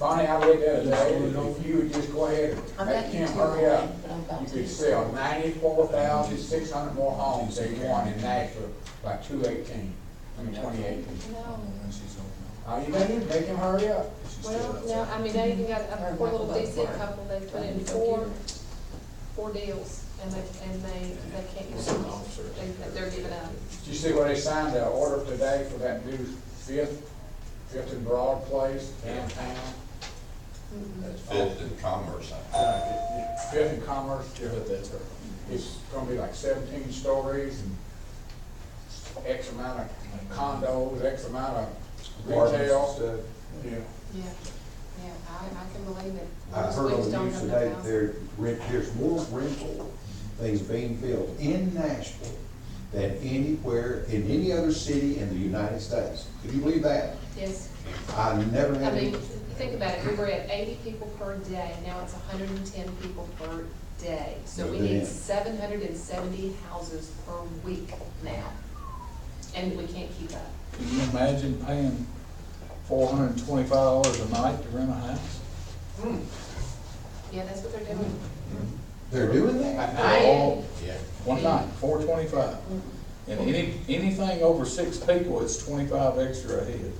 Bonnie, I read the other day, if you would just go ahead and make him hurry up, you could sell 94,600 more homes they want in Nashville by 2018. I mean 2018. No. You better make him hurry up. Well, no, I mean, they even got a poor little decent couple, they put in four deals, and they can't use them. They're giving up. Did you see where they signed the order today for that new Fifth and Broad place downtown? That's Fifth and Commerce. Fifth and Commerce, that's right. It's gonna be like 17 stories and X amount of condos, X amount of retail. Yeah. I can believe it. I heard on the news today that there's more rental things being built in Nashville than anywhere in any other city in the United States. Could you believe that? Yes. I never had. I mean, think about it, we were at 80 people per day, now it's 110 people per day. So we need 770 houses per week now, and we can't keep up. Can you imagine paying $425 a night to rent a house? Yeah, that's what they're doing. They're doing that? Oh, Yeah. one night, $425. And anything over 6 people, it's 25 extra a head.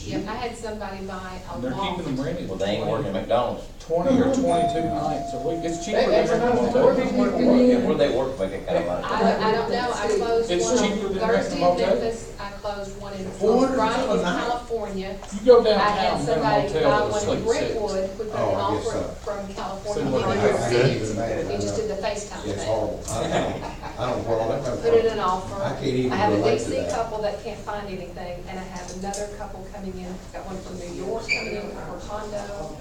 Yeah, I had somebody buy a And they're loft. keeping them rented. Well, they ain't working at McDonald's. 20 or 22 nights a week. It's cheaper That's than renting another a motel. Yeah, where they work, make that kind of money. I don't know, I closed It's one cheaper on than Thursday in renting a motel. Memphis, I closed one in $400 Raleigh, a night. California. You go I downtown had and rent a somebody buy motel to one in sleep 6. Brentwood, we put an Oh, I guess offer so. from California, See what he they didn't do. see it, I he just know. did the FaceTime It's thing. horrible. I don't know where all that comes from. Put in an offer. I can't even I have a relate to DC that. couple that can't find anything, and I have another couple coming in, got one from New York coming in for a condo,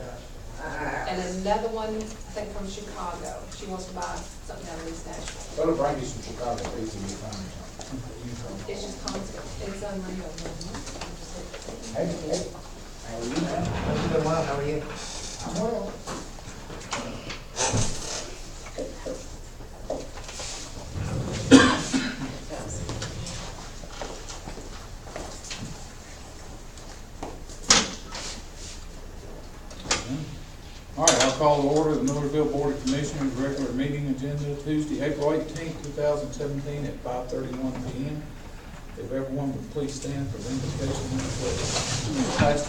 and another one, I think from Chicago. She wants to buy something out of East Nashville. That'll bring you some Chicago pizza you find something. It's just constant, it's unreal. Hey, how are you, man? I'm doing well, how are you? I'm well. All right, I'll call to order the Millersville Board of Commissioners regular meeting agenda Tuesday, April 18th, 2017 at 5:31 p.m. If everyone would please stand for the invocation and the pledge.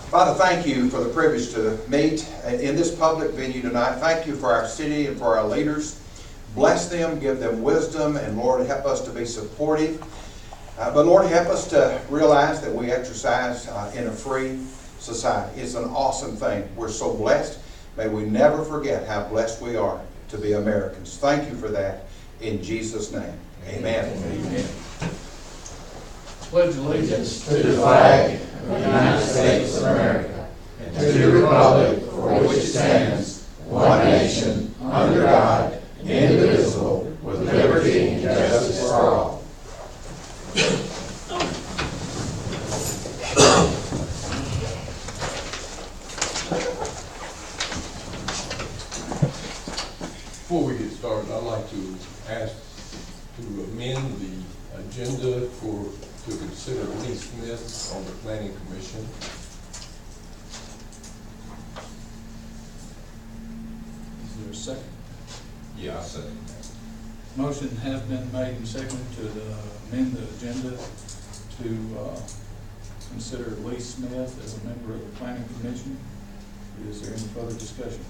Father, thank you for the privilege to meet in this public venue tonight. Thank you for our city and for our leaders. Bless them, give them wisdom, and Lord, help us to be supportive. But Lord, help us to realize that we exercise in a free society. It's an awesome thing. We're so blessed. May we never forget how blessed we are to be Americans. Thank you for that. In Jesus' name, amen. Amen. Pledge allegiance to the flag of the United States of America and to the republic for which it stands, one nation, under God, indivisible, with liberty and justice for all. Before we get started, I'd like to ask to amend the agenda to consider Lee Smith on the Planning Commission. Is there a second? Yeah, I second that. Motion has been made and seconded to amend the agenda to consider Lee Smith as a member of the Planning Commission. Is there any further discussion?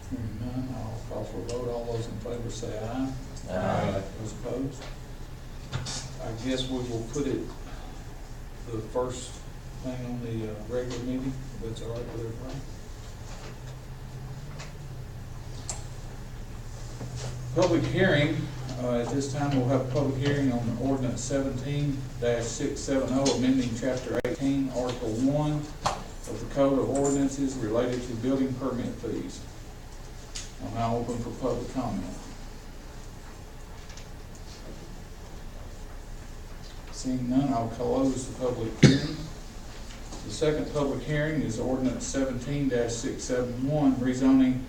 Hearing none, I'll call for a vote. All those in favor say aye. Aye. Those opposed? I guess we will put it, the first thing on the regular meeting, if that's all right with everybody. Public hearing, at this time we'll have a public hearing on ordinance 17-670, amending chapter 18, article 1 of the Code of Ordinances related to building permit fees. I'm now open for public comment. Seeing none, I'll close the public hearing. The second public hearing is ordinance 17-671, rezoning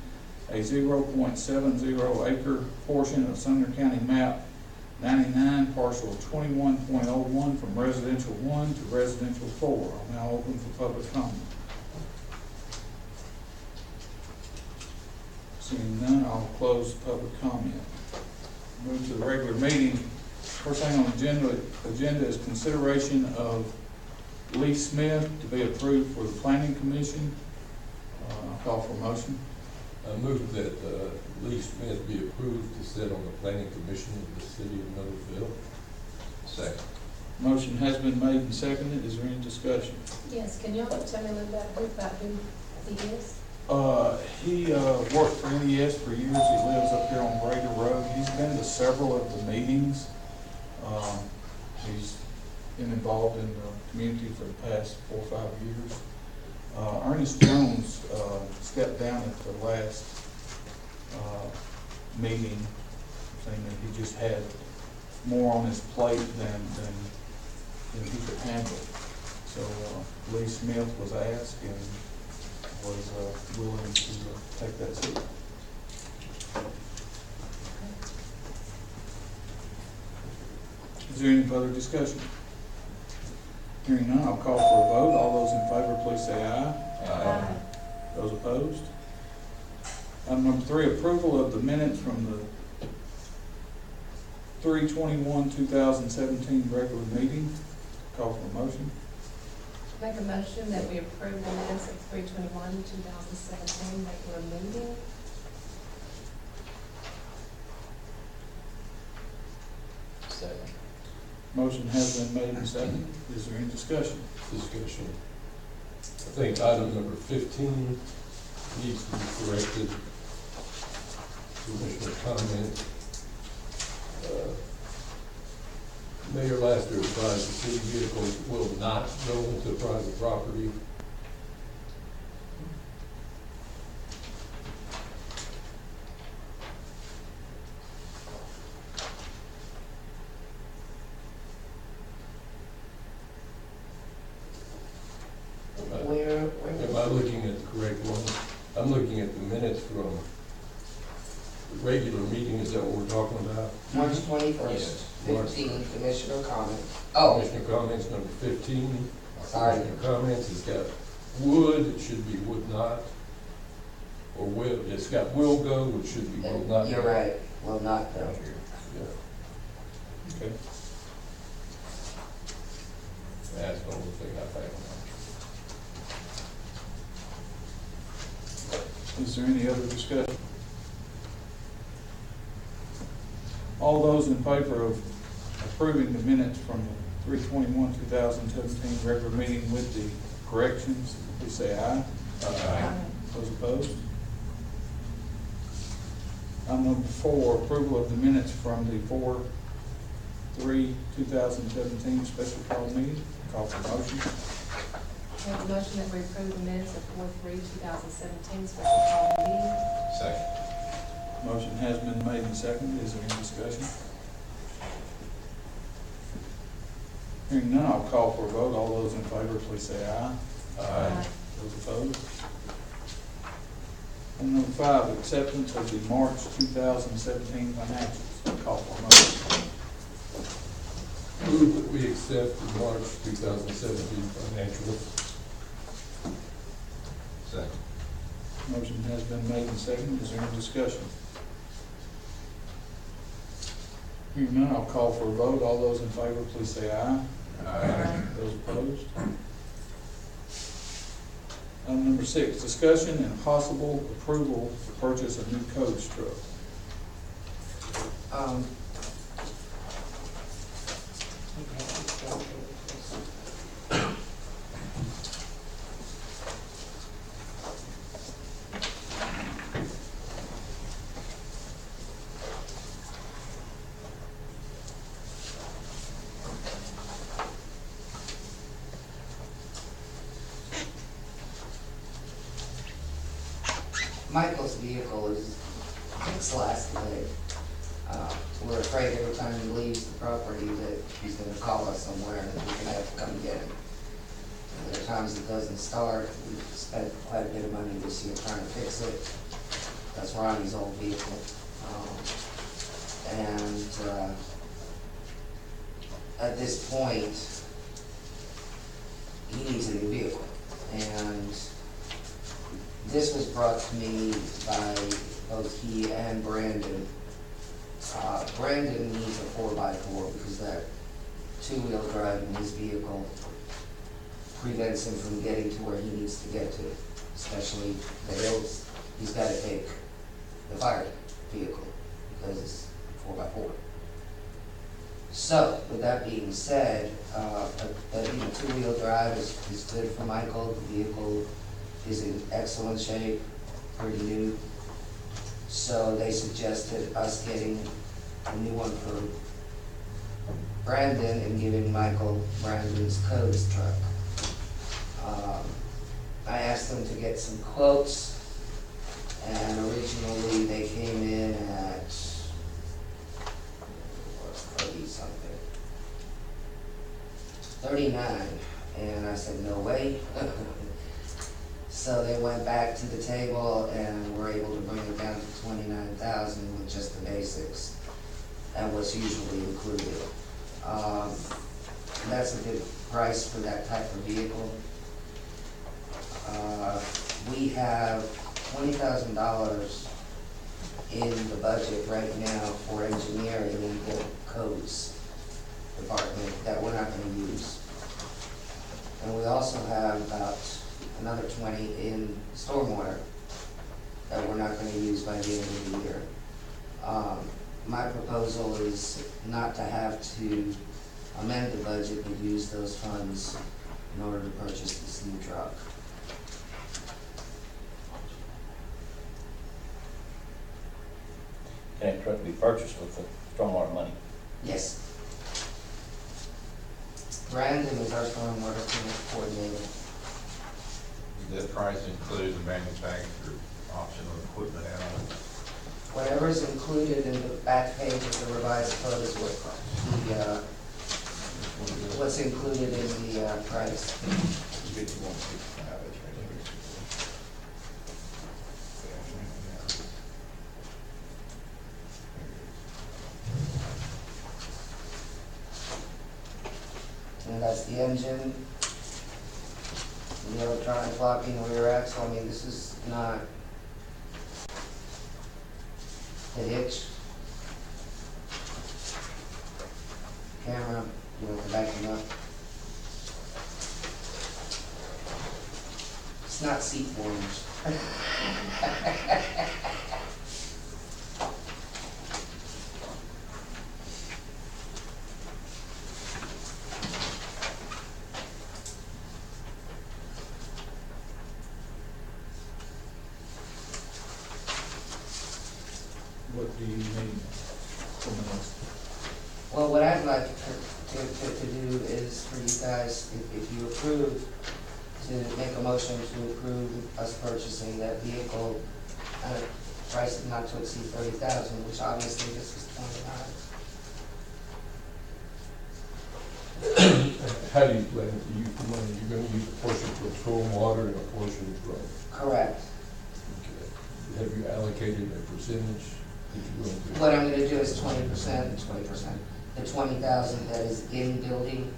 a 0.70 acre portion of Sumner County map 99, parcel 21.01 from residential 1 to residential 4. I'm now open for public comment. Seeing none, I'll close public comment. Move to the regular meeting. First thing on the agenda is consideration of Lee Smith to be approved for the planning commission. I'll call for a motion. I move that Lee Smith be approved to sit on the planning commission of the city of Millersville. Second. Motion has been made and seconded. Is there any discussion? Yes, can y'all tell me a little bit about who he is? He worked for NES for years. He lives up here on Brader Road. He's been to several of the meetings. He's been involved in the community for the past 4 or 5 years. Ernest Jones stepped down at the last meeting, saying that he just had more on his plate than he could handle. So Lee Smith was asked and was willing to take that seat. Is there any further discussion? Hearing none, I'll call for a vote. All those in favor, please say aye. Aye. Those opposed? Item number 3, approval of the minutes from the 3/21/2017 regular meeting. Call for a motion. Make a motion that we approve the minutes of 3/21/2017 regular meeting. Second. Motion has been made and seconded. Is there any discussion? Discussion. I think item number 15 needs to be corrected. Commissioner comment. Mayor Laster advised the city vehicles will not go into private property. Am I looking at the correct one? I'm looking at the minutes from the regular meeting. Is that what we're talking about? March 21st, Yes. 15, commissioner comment. Oh, Commissioner comments number 15. sorry. Commissioner comments, it's got would, it should be would not. Or will, it's got will go, it should be will not. You're go. right, will not go. Yeah, Okay. that's the only thing I found. Is there any other discussion? All those in favor of approving the minutes from the 3/21/2017 regular meeting with the corrections, please say aye. Aye. Those opposed? Item number 4, approval of the minutes from the 4/3/2017 special call meeting. Call for motion. Make a motion that we approve the minutes of 4/3/2017 special call meeting. Second. Motion has been made and seconded. Is there any discussion? Hearing none, I'll call for a vote. All those in favor, please say aye. Aye. Those opposed? Item number 5, acceptance of the March 2017 financials. Call for a motion. Move that we accept the March 2017 financials. Second. Motion has been made and seconded. Is there any discussion? Hearing none, I'll call for a vote. All those in favor, please say aye. Aye. Those opposed? Item number 6, discussion and possible approval to purchase a new coach truck. Michael's vehicle is fixed last day. We're afraid every time he leaves the property that he's gonna call us somewhere and we're gonna have to come get him. And there are times it doesn't start. We've spent quite a bit of money this year trying to fix it. That's Ronnie's old vehicle. at this point, he needs a new vehicle. And this was brought to me by both he and Brandon. Brandon needs a 4x4 because that two-wheel drive in his vehicle prevents him from getting to where he needs to get to, especially the hills. He's got to take the fire vehicle because it's 4x4. So, with that being said, a two-wheel drive is good for Michael. The vehicle is in excellent shape, pretty new. So they suggested us getting a new one for Brandon and giving Michael Brandon's Codes truck. I asked them to get some quotes, and originally they came in at 30-something, 39, and I said, no way. So they went back to the table and were able to bring it down to 29,000 with just the basics and what's usually included. That's a good price for that type of vehicle. We have $20,000 in the budget right now for engineering in the codes department that we're not going to use. And we also have about another 20 in stormwater that we're not going to use by the end of the year. My proposal is not to have to amend the budget, but use those funds in order to purchase this new truck. Can that truck be purchased with the stormwater money? Yes. Brandon is our stormwater coordinator. Does that price include the manufacturer optional equipment add-on? Whatever is included in the back page of the revised code is what's included in the price. 5165, that's right here. And that's the engine, the electronic locking rear axle. I mean, this is not the hitch, camera, for backing up. It's not seat warmers. What do you need from us? Well, what I'd like to do is for you guys, if you approve, to make a motion to approve us purchasing that vehicle at a price not to exceed 30,000, which obviously this is 29. How do you plan to use the money? You're gonna use a portion for stormwater and a portion for, Correct. okay. Have you allocated a percentage that you're going to do? What I'm gonna do is 20%. The 20,000 that is in building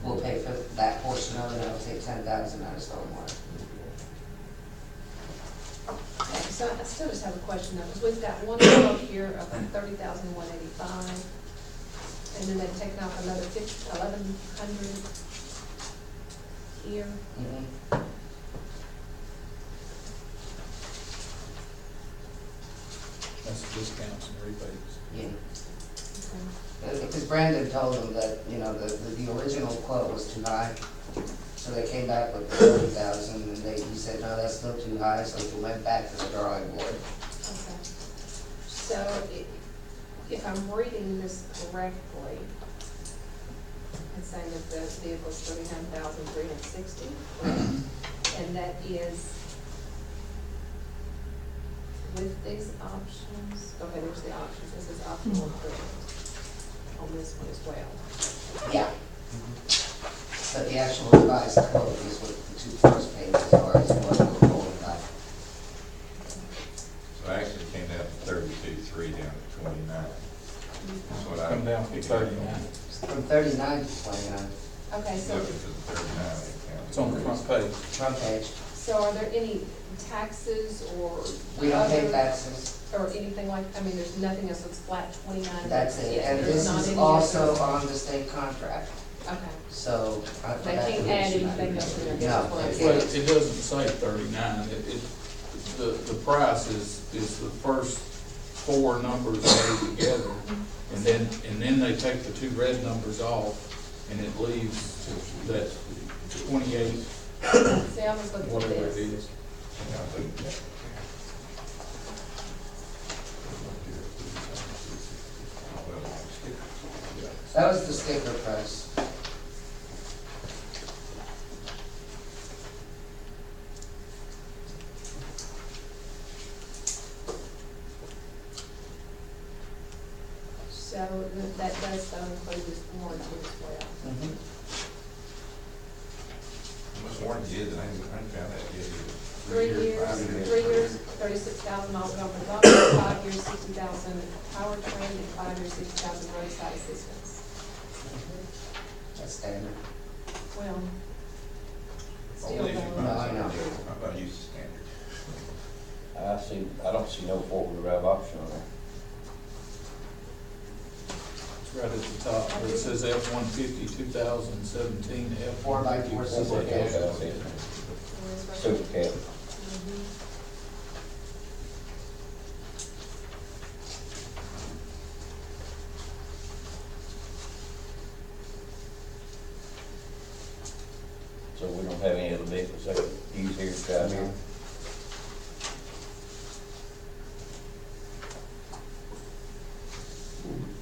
will pay for that portion of it, and I'll take 10,000 out of stormwater. Okay, so I still just have a question though, because we've got one quote here of $30,185, and then they've taken off another $1,100 here. That's discounts and rebates. Yeah. Okay. Because Brandon told them that, you know, the original quote was too high, so they came back with 30,000, and he said, no, that's still too high, so we went back to the drawing board. Okay. So if I'm reading this correctly, it's saying that the vehicle's 39,360, and that is with these options. Okay, there's the options. This is optional equipment on this one as well. Yeah. But the actual revised quote is what the two first pages are, is what we're going by. So actually it came down from 32.3 down to 29. That's what I Come down from picked up on. 39. from 39 to 29, Okay, so, Look at the 39, it counts. It's on the front page. front page. so are there any taxes or? We don't pay other- taxes. Or anything like, I mean, there's nothing else, it's flat 29? That's it, Yeah, and there's this not is any also other- on the state contract, Okay. so I They forgot to can't add mention anything that. else in there, No, that's what I'm they saying. Well, it doesn't say 39, the price is the first four numbers added together, and then they take the two red numbers off, and it leaves that 28, See, I was looking at whatever it this. is. That was the sticker price. So that does though include this warranty as well. How much warranty is it? I ain't found that yet. 3 years, 5 3 years, 36,000 miles on the bumper, 5 years, 60,000 powertrain, and 5 years, 60,000 roadside assistance. That's standard. Well, still Only if you though. find No, I know. something else. I'm not used to standard. I don't see no four-wheel drive option on there. It's right at the top, where it says F-150 2017, F-150. 4x4 super cab. Super cab. So we don't have any other vehicles that could use here, drive here?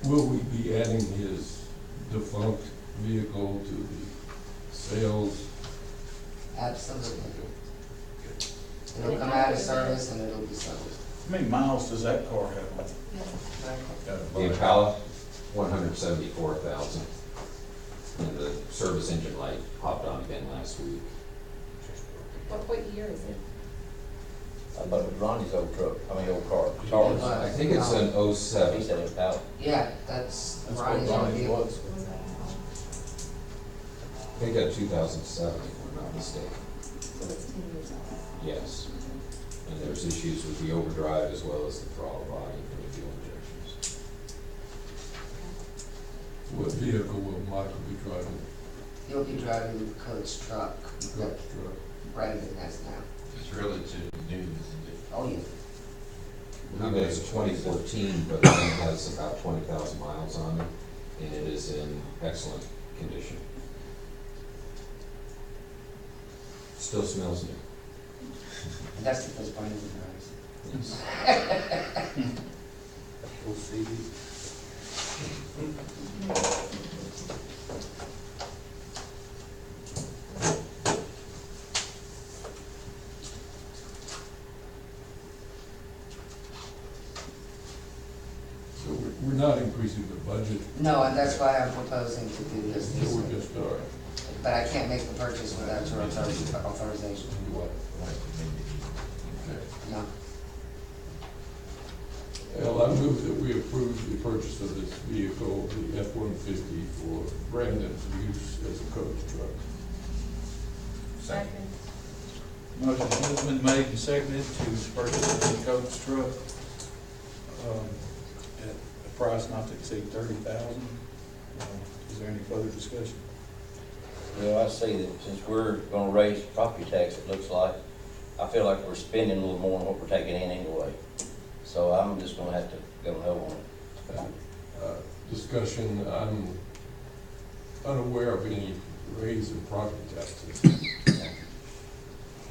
Will we be adding his defunct vehicle to the sales? Absolutely. It'll come out of service and it'll be sold. How many miles does that car have on it? Got a The budget. Impala, 174,000. And the service engine light popped on again last week. What year is it? I thought it was Ronnie's old truck, old car, Yeah. Taurus. I think it's an He 07. said it out. Yeah, that's That's what Ronnie's own Ronnie's vehicle. was. I think a 2007, if I'm not mistaken. So it's 10 years old. Yes. And there's issues with the overdrive as well as the throttle body and the fuel injections. What vehicle will Michael be driving? He'll be driving the coach truck that Truck, truck. Brandon has now. It's relatively new, isn't it? Oh, yeah. I mean, it's 2014, but it only has about 20,000 miles on it, and it is in excellent condition. Still smells new. That's because Brandon drives. Yes. We'll see. So we're not increasing the budget, No, and that's why I'm proposing to do this so this we're way. just, all right. But I can't make the purchase without your authorization. Okay. No. Well, I move that we approve the purchase of this vehicle, the F-150, for Brandon's use as a coach truck. Second. Motion has been made and seconded to purchase the coach truck at a price not to exceed 30,000. Is there any further discussion? Well, I see that since we're gonna raise property tax, it looks like, I feel like we're spending a little more than what we're taking in anyway. So I'm just gonna have to go no on it. Discussion, I'm unaware of any raise in property taxes.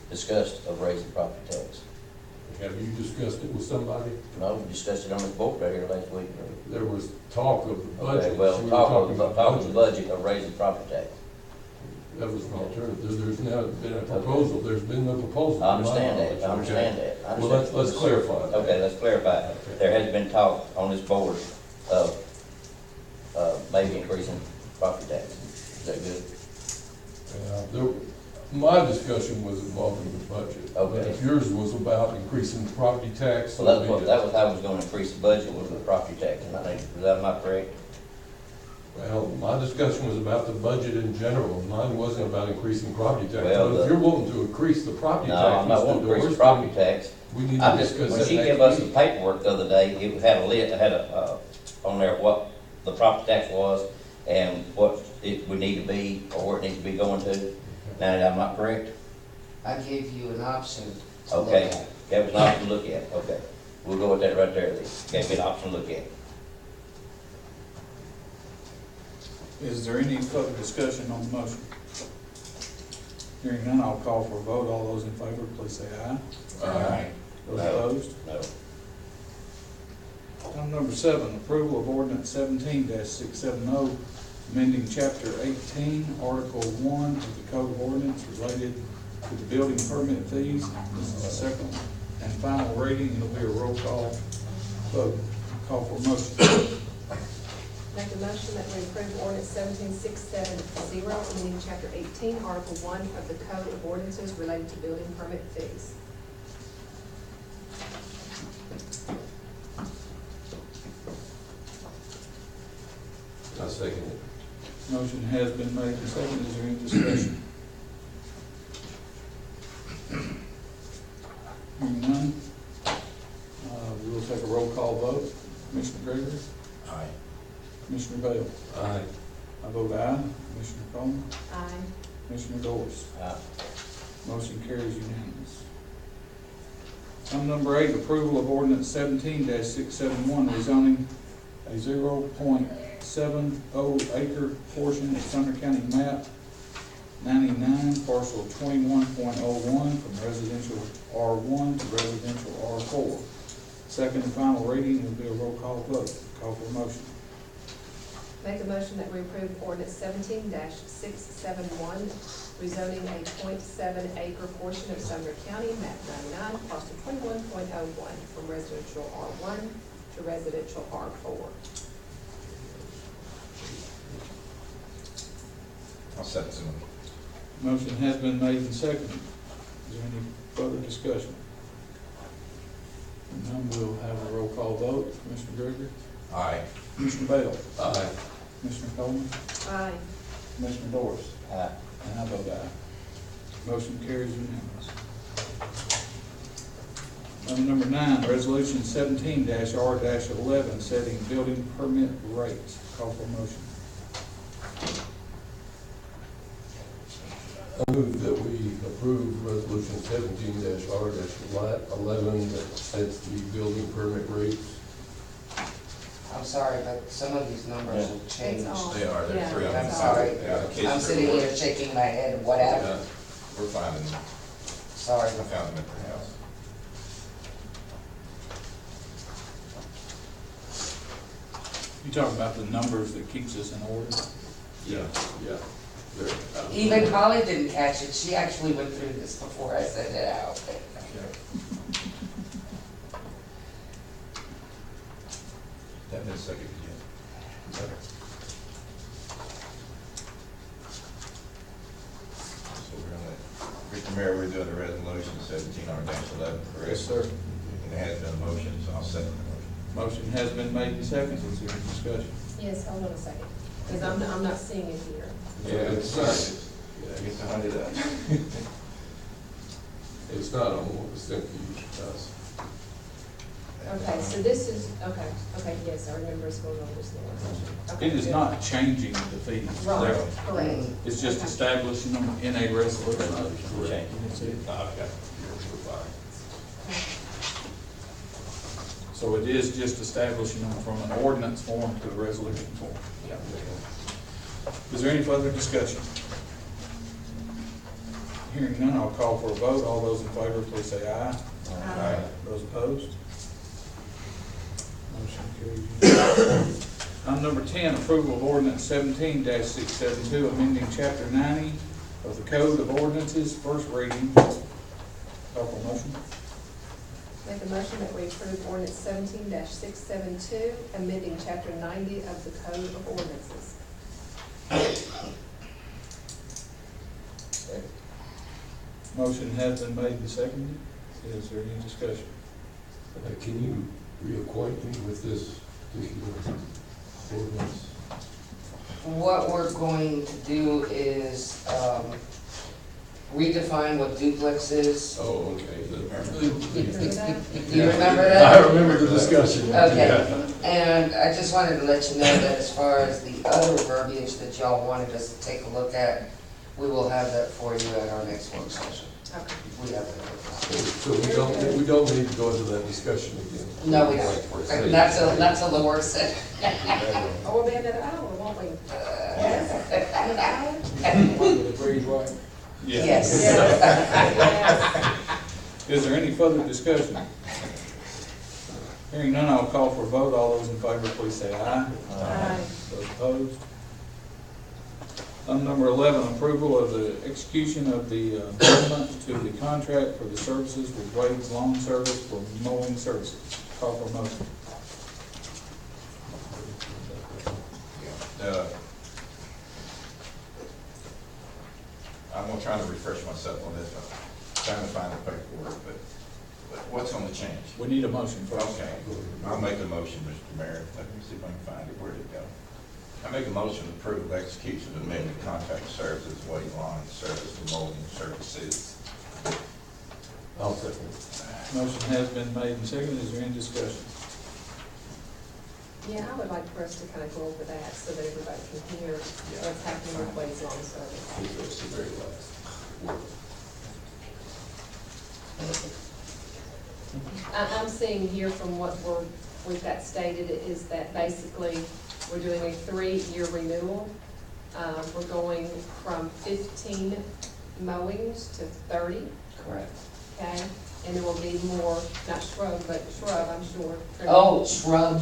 Discussed of raising property tax. Have you discussed it with somebody? No, we discussed it on this board right here last week. There was talk of the budget. Okay, well, We were talk talking of about the budget of raising property tax. That was an alternative. There's now been a proposal. There's been no proposal. I understand that, I Okay. understand that. I Well, understand. let's clarify that. Okay, let's clarify. There has been talk on this board of, maybe increasing property tax. Is that good? My discussion was involving the budget. But Okay. if yours was about increasing the property tax. So that was how I was gonna increase the budget, was the property tax. Am I correct? Well, my discussion was about the budget in general. Mine wasn't about increasing property tax. Well, But if you're wanting to increase the property No, tax, I'm not Mr. wanting to increase Doris, the property tax. we need I to just, discuss when that she next gave us the week. paperwork the other day, it had on there what the property tax was and what it would need to be, or where it needs to be going to. Now, am I correct? I gave you an option to look Okay, at. that was an option to look at, okay. We'll go with that right there, then. Gave me an option to look at. Is there any further discussion on the motion? Hearing none, I'll call for a vote. All those in favor, please say aye. Aye. Those No. opposed? No. Item number 7, approval of ordinance 17-670, amending chapter 18, article 1 of the code of ordinance related to the building permit fees. This is the second and final reading. It'll be a roll call vote. Call for a motion. Make a motion that we approve ordinance 17670, amending chapter 18, article 1 of the code of ordinances related to building permit fees. I second it. Motion has been made and seconded. Is there any discussion? Hearing none, we will take a roll call vote. Commissioner Gregory? Aye. Commissioner Bale? Aye. I vote aye. Commissioner Coleman? Aye. Commissioner Doris? Aye. Motion carries unanimous. Item number 8, approval of ordinance 17-671, rezoning a 0.70 acre portion of Sumner County map 99, parcel 21.01 from residential R1 to residential R4. Second and final reading will be a roll call vote. Call for a motion. Make a motion that we approve ordinance 17-671, rezoning a .7 acre portion of Sumner County, map 99, parcel 21.01, from residential R1 to residential R4. I'll second it. Motion has been made and seconded. Is there any further discussion? If none, we'll have a roll call vote. Commissioner Gregory? Aye. Commissioner Bale? Aye. Commissioner Coleman? Aye. Commissioner Doris? Aye. And I vote aye. Motion carries unanimous. Item number 9, resolution 17-R-11, setting building permit rates. Call for motion. I move that we approve resolution 17-R-11 that sets the building permit rates. I'm sorry, but some of these numbers have It's changed. all- They are, they're yeah, three. I'm sorry. Yeah, in case I'm sitting they're- here shaking my head, what happened? We're finding them. Sorry. I found them at the house. You talking about the numbers that keeps us in order? Yeah. Yeah. Even Holly didn't catch it, she actually went through this before I sent it out. That is second again. So we're gonna, Mr. Mayor, we're doing the resolution 17-R-11, correct? Yes, sir. And it has been a motion, so I'll second the motion. Motion has been made and seconded. Is there any discussion? Yes, hold on a second, because I'm not seeing it here. Yeah, it's not, Get the hundred up. it's not on what was sent to you guys. Okay, so this is, okay, yes, I remember us going over this in the work session. Okay, It is good. not changing the fees. Right, They're- correct. It's just Okay. establishing them in a resolution. Change. That's it. Okay. So it is just establishing them from an ordinance form to a resolution form. Is there any further discussion? Hearing none, I'll call for a vote. All those in favor, please say aye. Aye. Those opposed? Motion carries. Item number 10, approval of ordinance 17-672, amending chapter 90 of the Code of Ordinances, first reading. Call for motion. Make a motion that we approve ordinance 17-672, amending chapter 90 of the Code of Ordinances. Motion has been made and seconded. Is there any discussion? Can you reacquaint me with this particular ordinance? what we're going to do is, redefine what duplex is. Oh, okay. Remember that? Do you remember that? I remember the discussion. Okay, and I just wanted to let you know that as far as the other verbiage that y'all wanted us to take a look at, we will have that for you at our next work session. Okay. We have that. So we don't need to go into that discussion again? No, we don't. That's a lower set. Oh, we'll be another hour, won't we? One with the breezeway. Yes. Is there any further discussion? Hearing none, I'll call for a vote. All those in favor, please say aye. Aye. Those opposed? Item number 11, approval of the execution of the amendment to the contract for the services with Wade's Lawn Service for mowing services. Call for a motion. I'm gonna try to refresh myself on this, trying to find the paperwork, but what's on the change? We need a motion first. Okay, I'll make a motion, Mr. Mayor. Let me see if I can find it. Where did it go? I make a motion to approve execution of amendment contract services, Wade Lawn Service for mowing services. I'll second. Motion has been made and seconded. Is there any discussion? Yeah, I would like for us to kind of go over that so that everybody can hear what's happening with Wade's Lawn Service. It's the very last word. I'm seeing here from what we've got stated is that basically we're doing a 3-year renewal. We're going from 15 mowings to 30, Correct. okay? And there will be more, not shrub, but shrub, I'm sure. Oh, shrub.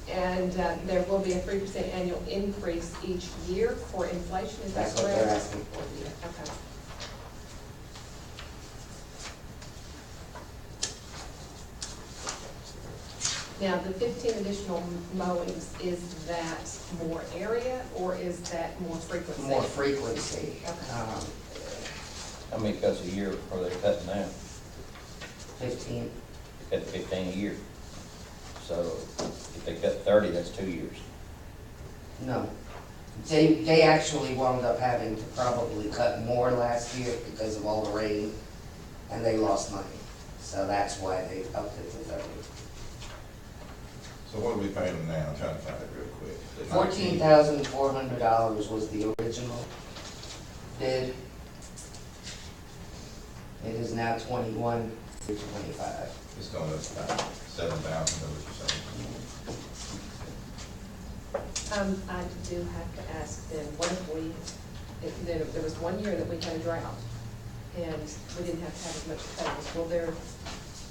And there will be a 3% annual increase each year for inflation, is that That's what they're correct? asking for, yeah. Okay. Now, the 15 additional mowings, is that more area or is that more frequency? More frequency. Okay. How many cuts a year are they cutting now? 15. They cut 15 a year. So if they cut 30, that's 2 years. No. They actually wound up having to probably cut more last year because of all the rain, and they lost money. So that's why they upped it to 30. So what are we paying them now? I'm trying to find it real quick. $14,400 was the original bid. It is now 21 to 25. It's going up about $7,000, or something. I do have to ask then, what if there was 1 year that we had a drought and we didn't have to have as much cuttings, will there?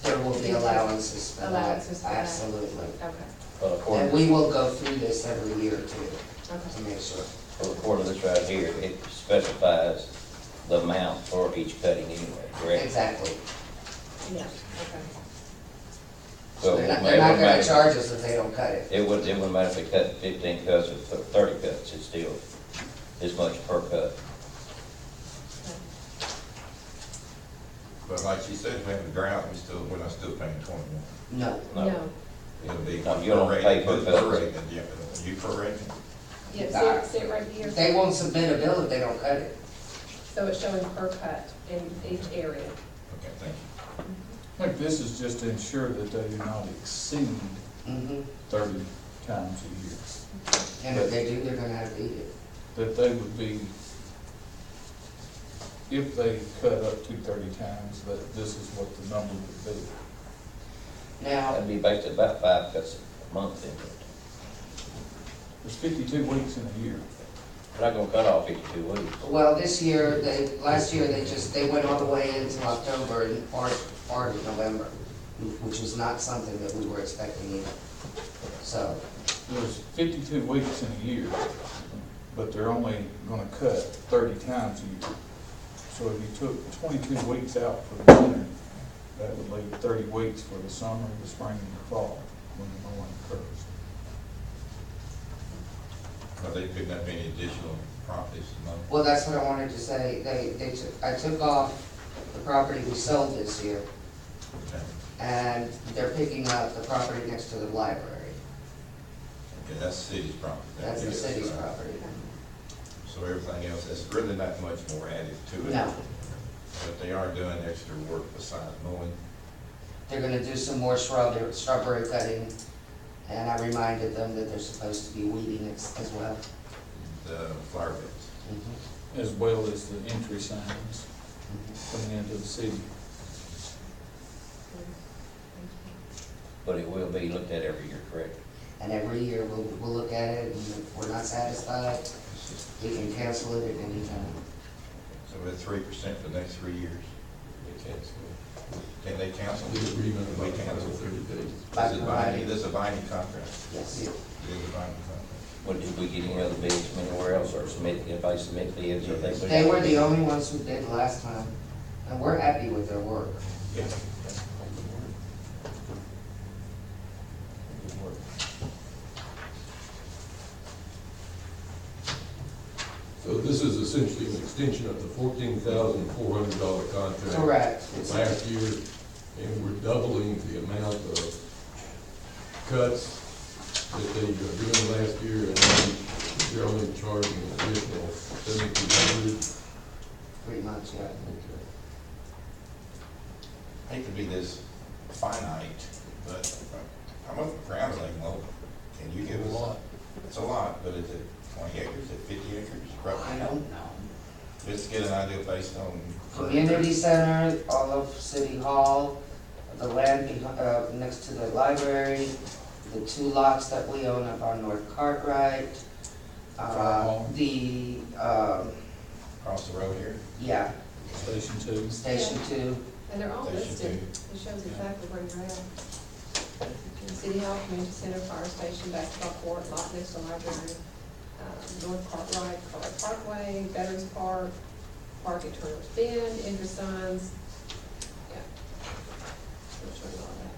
There will be allowances for that. Allowances for that? Absolutely. Okay, But And according, we will go through this every year too, to okay. make sure. well, according to this right here, it specifies the amount for each cutting anyway, correct? Exactly. Yeah, okay. So They're it not wouldn't gonna matter- charge us if they don't cut it. It wouldn't matter if they cut 15 cuts or 30 cuts, it's still this much per cut. But like she said, if we have a drought, we're not still paying 21. No. No, It'll be. No, you don't pay per cut. prorated, yeah, you prorated? yeah, see it right here? They won't submit a bill if they don't cut it. So it's showing per cut in each area. Okay, thank you. I think this is just to ensure that they do not exceed Mm-hmm. 30 times a year. And if they do, they're gonna have to eat it. That they would be, if they cut up to 30 times, that this is what the number would be. Now, That'd be basically about 5 cuts a month, isn't it? There's 52 weeks in a year. We're not gonna cut off 52 weeks. well, this year, last year, they went all the way into October and part of November, which was not something that we were expecting either. So, There's 52 weeks in a year, but they're only gonna cut 30 times a year. So if you took 22 weeks out for the winter, that would leave 30 weeks for the summer, the spring, and the fall, when the mowing occurs. Are they picking up any additional properties? No? well, that's what I wanted to say. I took off the property we sold this year, Okay. and they're picking up the property next to the library. Okay, that's That's city's property. That's the Yes, city's right. property. So everything else, there's really not much more added to it. No, But they are doing extra work besides mowing. they're gonna do some more shrubbery cutting, and I reminded them that they're supposed to be weeding as well. The flower beds. Mhm, As well as the entry signs mhm. coming into the city. But it will be looked at every year, correct? And every year, we'll look at it, and if we're not satisfied, It's just, we can cancel it at any time. so we're at 3% for the next 3 years. Can they cancel? The agreement We about cancel. 30 days. Is it binding? This is a binding contract. Yes. It is a binding contract. What, did we get any other bids from anywhere else, or submit, if I submit bids, or they? They were the only ones who did last time, and we're happy with their work. Yeah. So this is essentially an extension of the $14,400 contract. Correct. It's- Last year, and we're doubling the amount of cuts that they were doing last year, and then they're only charging an additional $7,200. Pretty much, yeah. I hate to be this finite, but how much ground are they mowing? Can you give us? A lot. It's a lot, but is it 20 acres, is it 50 acres? Roughly? I don't know. Just to get an idea based on. Community center, all of City Hall, the land next to the library, the 2 lots that we own up on North Cartwright, Fire hall. the, Across the road here? yeah, Station 2. Station 2. And they're all They should listed, it shows exactly where you're at. City Hall, Community Center, Fire Station, Basketball Court, lot next to library, North Cartwright, Cartwright Parkway, Veterans Park, Park at Turner's Bend, entry signs, yeah. It'll show you all that.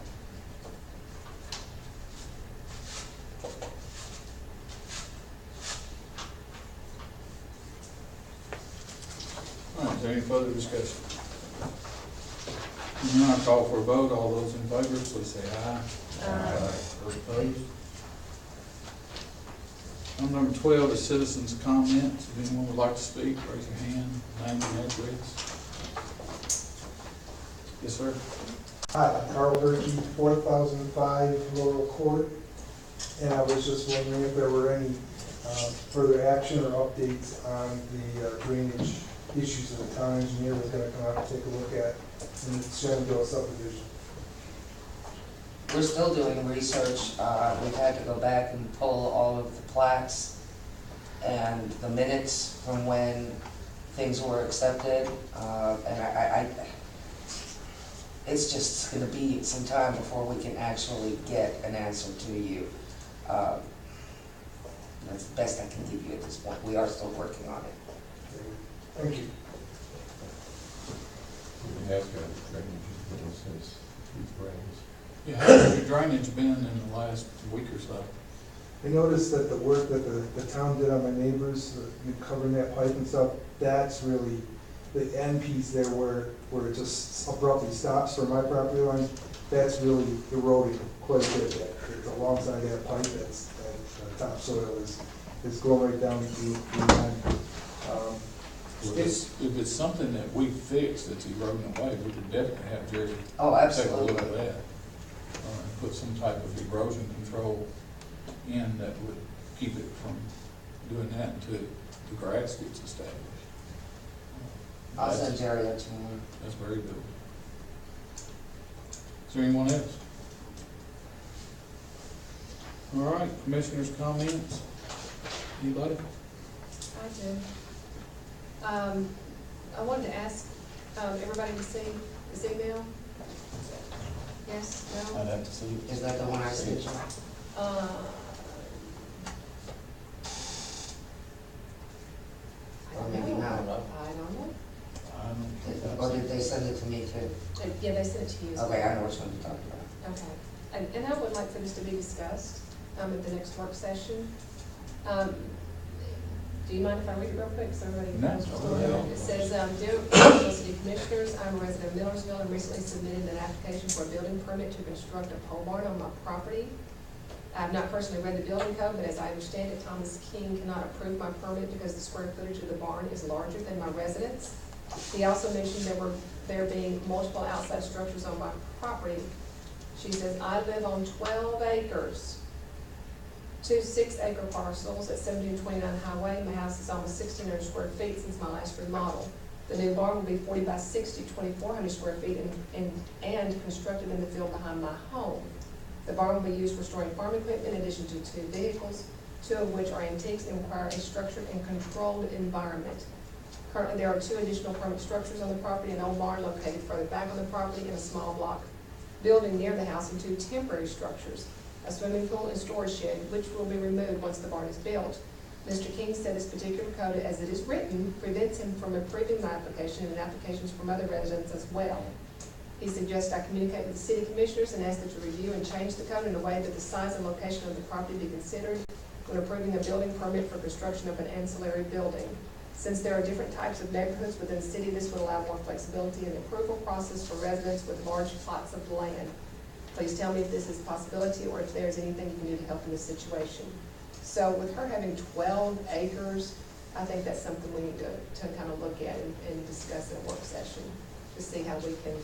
All right, is there any further discussion? Now I call for a vote. All those in favor, please say aye. Those opposed? Item number 12 is citizens' comments. If anyone would like to speak, raise your hand, name and address. Yes, sir. Hi, I'm Carl Berkey, 4005 Laurel Court, and I was just wondering if there were any further action or updates on the drainage issues that the town engineer was gonna come out and take a look at in the Shenandoah subdivision. We're still doing research. We've had to go back and pull all of the plats and the minutes from when things were accepted. And it's just gonna be some time before we can actually get an answer to you. That's the best I can give you at this point. We are still working on it. Thank you. We have got drainage since these rains. Yeah, how has your drainage been in the last week or so? I noticed that the work that the town did on my neighbors, covering that pipe and stuff, that's really the end piece there where it just abruptly stops for my property line. That's really eroding quite a bit. It's alongside that pipe, that topsoil is going right down the line. If it's something that we fix that's eroding away, we could definitely have Jerry Oh, take a absolutely. look at that. Put some type of erosion control in that would keep it from doing that until the grass gets established. I'll send Jerry a tomorrow. That's very good. Is there anyone else? All right, commissioners' comments? Anybody? I do. I wanted to ask, everybody to see this email? Yes, no? I'd have to see it. Is that the one I sent you? I Or don't maybe know. not. I don't know. Or did they send it to me too? Yeah, they sent it to you. as Okay, well. I know which one you're talking about. Okay, and I would like for this to be discussed, at the next work session. Do you mind if I read it real quick, so everybody No. knows what's going on? It says, "Dear Millersville City Commissioners, I'm a resident of Millersville and recently submitted an application for a building permit to construct a pole barn on my property. I have not personally read the building code, but as I understand it, Thomas King cannot approve my permit because the square footage of the barn is larger than my residence. He also mentioned there being multiple outside structures on my property. She says, I live on 12 acres, 2 6-acre parcels at 1729 Highway. My house is almost 1,600 square feet since my last remodel. The new barn will be 40 by 60, 2,400 square feet, and constructed in the field behind my home. The barn will be used for storing farm equipment in addition to 2 vehicles, 2 of which are antiques and require a structured and controlled environment. Currently, there are 2 additional permanent structures on the property, an old barn located further back on the property, and a small block building near the house, and 2 temporary structures, a swimming pool and storage shed, which will be removed once the barn is built. Mr. King said this particular code, as it is written, prevents him from approving my application and applications from other residents as well. He suggests I communicate with the city commissioners and ask them to review and change the code in a way that the size and location of the property be considered when approving a building permit for construction of an ancillary building. Since there are different types of neighborhoods within the city, this would allow more flexibility in the approval process for residents with large plots of land. Please tell me if this is a possibility or if there's anything you can do to help in this situation. So with her having 12 acres, I think that's something we need to kind of look at and discuss in a work session to see how we can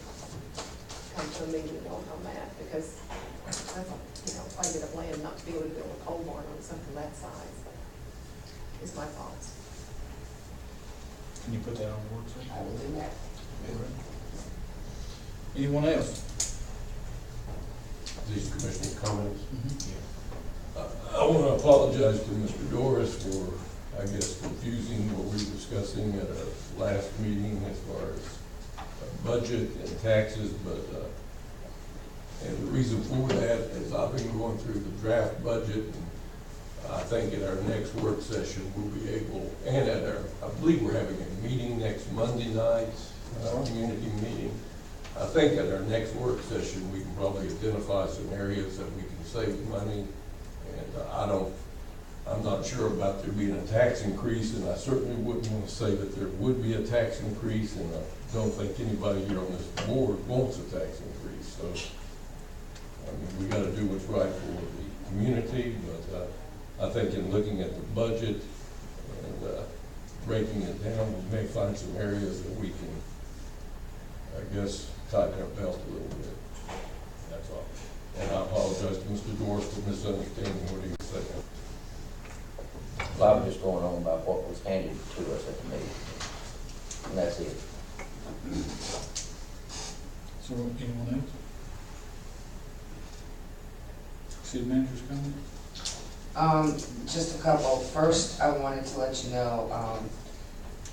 come to a meeting on that, because that's, quite a bit of land not to be able to build a pole barn on something that size, is my thoughts. Can you put that on the work session? I will do that. Anyone else? These commissioner comments. I want to apologize to Mr. Doris for, I guess, confusing what we were discussing at our last meeting as far as budget and taxes, but, and the reason for that is I've been going through the draft budget, and I think at our next work session, we'll be able, and at our, I believe we're having a meeting next Monday night, community meeting. I think at our next work session, we can probably identify some areas that we can save money. And I'm not sure about there being a tax increase, and I certainly wouldn't want to say that there would be a tax increase, and I don't think anybody here on this board wants a tax increase. So, I mean, we got to do what's right for the community, but I think in looking at the budget and breaking it down, we may find some areas that we can, I guess, tighten our belt a little bit. That's all. And I apologize to Mr. Doris for misunderstanding what he was saying. I was just going on by what was handed to us at the meeting, and that's it. So, anyone else? City manager's comment? Just a couple. First, I wanted to let you know,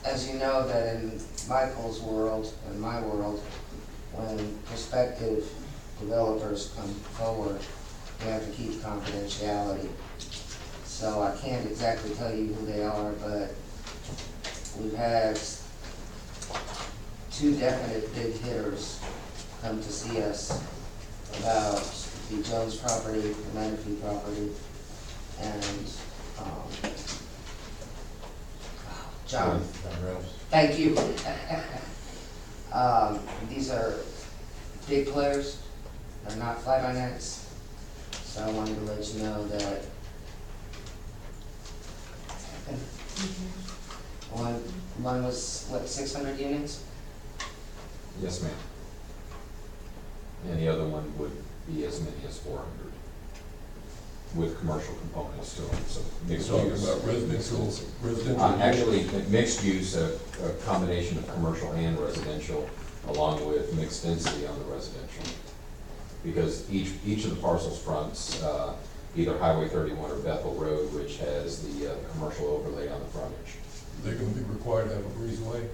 as you know, that in Michael's world, in my world, when prospective developers come forward, we have to keep confidentiality. So I can't exactly tell you who they are, but we've had 2 definite big hitters come to see us about the Jones property, the Menifee property, and John. Thank you. These are big players. They're not fly-by-nights. So I wanted to let you know that one was, what, 600 units? Yes, ma'am. And the other one would be as many as 400 with commercial components to them, so mixed Talking use. about residential. Actually, mixed use, a combination of commercial and residential, along with mixed density on the residential. Because each of the parcels fronts either Highway 31 or Bethel Road, which has the commercial overlay on the frontage. They're going to be required to have a breezeway.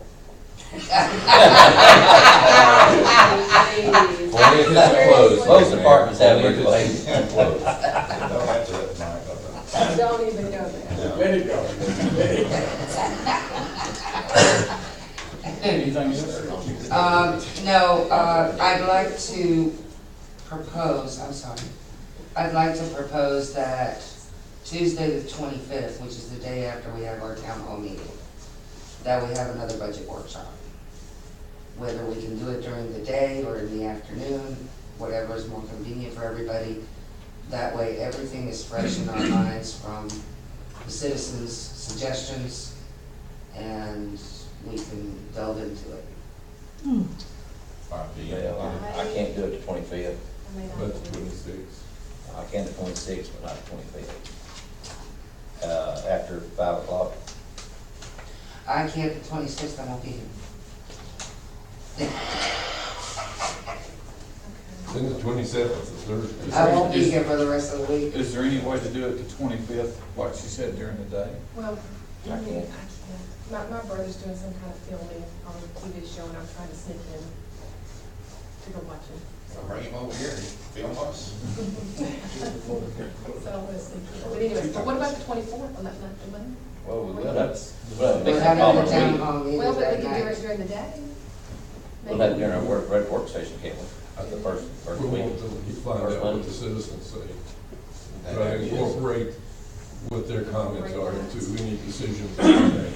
Only if it's closed. Most apartments have Only if breezeways. it's closed. Don't answer that tonight. Don't even go there. Let it go. Let it go. Anything else? No, I'd like to propose, I'd like to propose that Tuesday the 25th, which is the day after we have our town hall meeting, that we have another budget workshop. Whether we can do it during the day or in the afternoon, whatever is more convenient for everybody, That way, everything is fresh in our minds from the citizens' suggestions, and we can delve into it. 5 p.m. Well, I can't do it the 25th. But the 26th. I can the 26th, but not the 25th. After 5 o'clock. I can't the 26th, I won't be here. Then the 27th is Thursday. I won't be here for the rest of the week. Is there any way to do it the 25th, like she said, during the day? Well, I can't. My brother's doing some kind of filming on a TV show, and I'm trying to sneak in to go watch him. So bring him over here, film us. So let's see. But anyway, but what about the 24th on that night, the Monday? Well, we will have, We're we'll having have a it town hall meeting Well, but that we can do night. it during the day. We'll have it during our work session, can't we? The first We week. want to find out what the citizens say. Try to incorporate what their comments are into any decisions we make.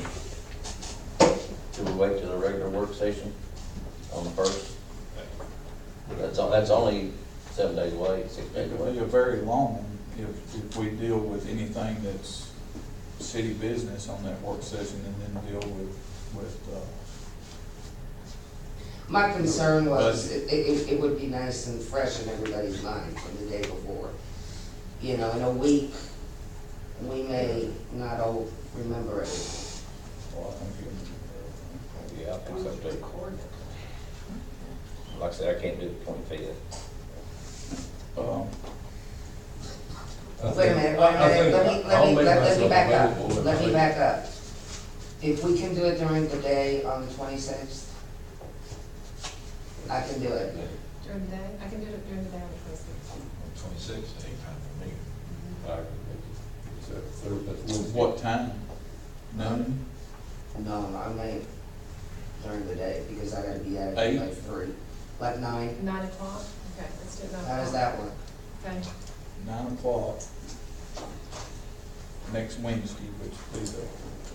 Do we wait till the regular work session on the first? That's only 7 days away, 6 days It would away. be a very long, if we deal with anything that's city business on that work session and then deal with, My concern was, it would be nice and fresh in everybody's mind from the day before. You know, in a week, we may not all remember it. well, I think Yeah, I think so too. Like I said, I can't do the 25th. Wait a minute, I think let I'll me make back myself up, available if let I- me back up. If we can do it during the day on the 26th, I can do it. During the day? I can do it during the day on the 26th. 26th, ain't time for me. I can make it. Is that third, that's Wednesday? what time? Noon? No, I may during the day, because I gotta be at it by 8? 3, like 9. 9 o'clock? Okay, let's do it 9 o'clock. How does that work? Okay. 9 o'clock. Next Wednesday, which will be the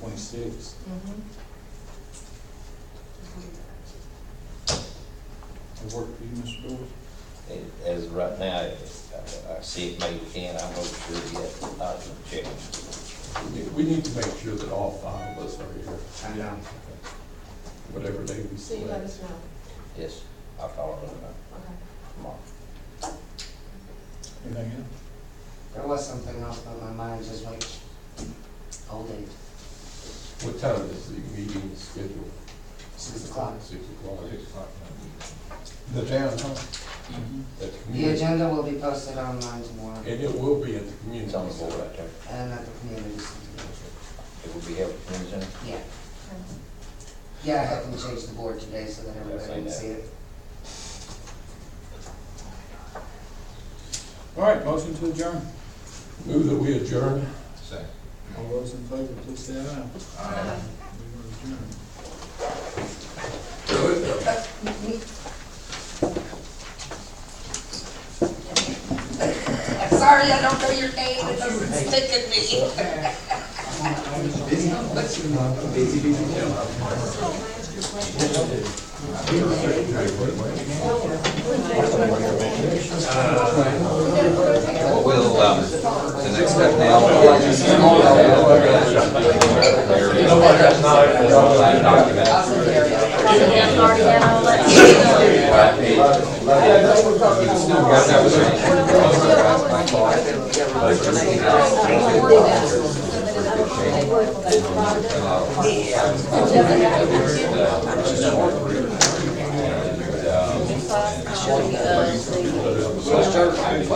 26th. Mhm. Will work for you, Mr. Dorsey? As of right now, I see it maybe can, I'm not sure yet, I'll check. We need to make sure that all 5 of us are here, I know. whatever day we So you let select. us know. Yes, I'll call them Okay. tomorrow. Anything else? There was something else, but my mind just went, hold it. What time is the meeting scheduled? 6 o'clock. 6 o'clock. 6 o'clock. The town hall? Mm-hmm. At the The community. agenda will be posted online tomorrow, And it will be at the community. It's on the board right there. and at the community center. It will be held at the community center. Yeah, Okay. yeah, I had them change the board today so that everybody can see it. All right, motion to adjourn. Move that we adjourn. Second. All those in favor, please say aye. Aye. We are adjourned. Sorry, I don't know your name, it doesn't stick in me. We'll, the next step now.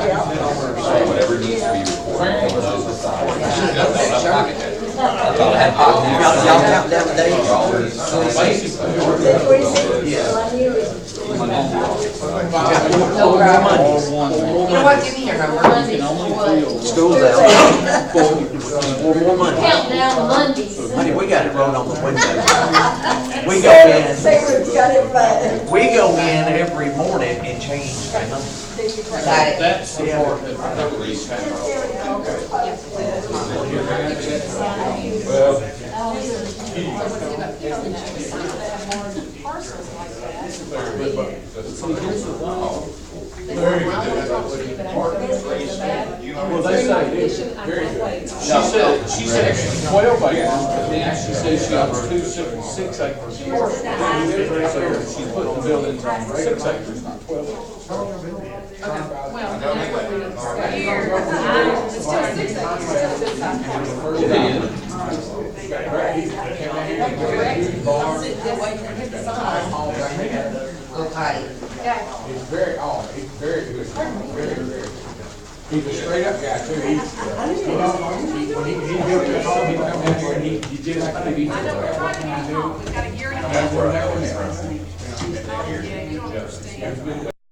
Whatever needs to be recorded. Y'all count down the days? No problem. You know what, give me your number. School's out. Four more months. Count down Mondays. Honey, we got it wrote on the window. We go in, we go in every morning and change the number. Got it. That's Parcels like that. So here's the thing. They said, I want to talk to you, but I don't know so bad. Well, they say it's She said she's 12 acres, but then she says she owns 6 acres. So she's putting the buildings on 6 acres, not 12 acres. Well, that's what we discussed. It's still 6 acres, still a good size parcel. It is. I'm sitting there waiting for him to sign. Okay. Yeah. He's very good, very good. He's a straight up guy too, when he built this home, he come down here and he did like a TV. I know, we're trying to get it home. We've got a year and a half. That's what happened. Yeah, you don't understand.